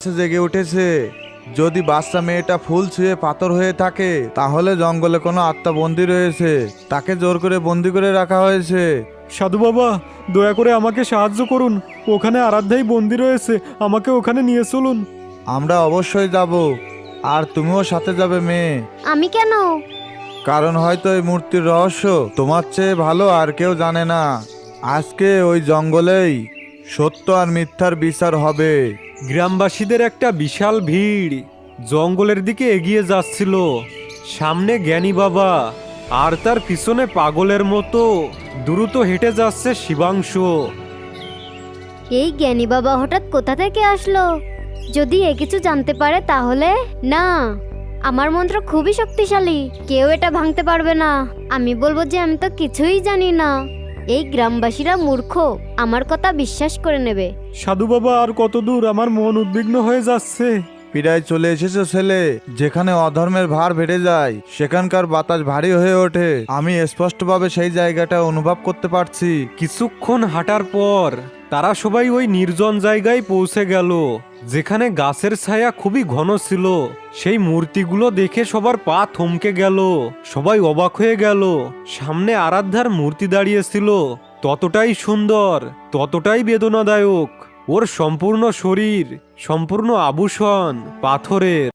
জেগে উঠেছে। যদি বাচ্চা মেয়েটা ফুল ছুঁয়ে পাথর হয়ে থাকে তাহলে জঙ্গলে কোনো আত্মা বন্দী রয়েছে, তাকে জোর করে বন্দি করে রাখা হয়েছে। সাধু বাবা, দয়া করে আমাকে সাহায্য করুন। ওখানে আরাধ্যাই বন্দি রয়েছে, আমাকে ওখানে নিয়ে চলুন। আমরা অবশ্যই যাব, আর তুমিও সাথে যাবে মেয়ে। আমি কেন? কারণ হয়তো এই মূর্তির রহস্য তোমার চেয়ে ভালো আর কেউ জানে না। আজকে ওই জঙ্গলেই সত্য আর মিথ্যার বিচার হবে। গ্রামবাসীদের একটা বিশাল ভিড় জঙ্গলের দিকে এগিয়ে যাচ্ছিল। সামনে জ্ঞানী বাবা, আর তার পিছনে পাগলের মতো দ্রুত হেঁটে যাচ্ছে শিবাংশু। এই জ্ঞানী বাবা হঠাৎ কোথা থেকে আসলো? যদি এ কিছু জানতে পারে তাহলে? না, আমার মন্ত্র খুবই শক্তিশালী, কেউ এটা ভাঙতে পারবে না। আমি বলবো যে আমি তো কিছুই জানি না। এই গ্রামবাসীরা মূর্খ, আমার কথা বিশ্বাস করে নেবে। সাধু বাবা, আর কত দূর? আমার মন উদ্বিগ্ন হয়ে যাচ্ছে। প্রায় চলে এসেছো ছেলে। যেখানে অধর্মের ভার বেড়ে যায় সেখানকার বাতাস ভারী হয়ে ওঠে। আমি স্পষ্টভাবে সেই জায়গাটা অনুভব করতে পারছি। কিছুক্ষণ হাঁটার পর তারা সবাই ওই নির্জন জায়গায় পৌঁছে গেল, যেখানে গাছের ছায়া খুবই ঘন ছিল। সেই মূর্তিগুলো দেখে সবার পা থমকে গেল, সবাই অবাক হয়ে গেল। সামনে আরাধ্যার মূর্তি দাঁড়িয়েছিল, ততটাই সুন্দর, ততটাই বেদনাদায়ক। ওর সম্পূর্ণ শরীর, সম্পূর্ণ আভূষণ পাথরের।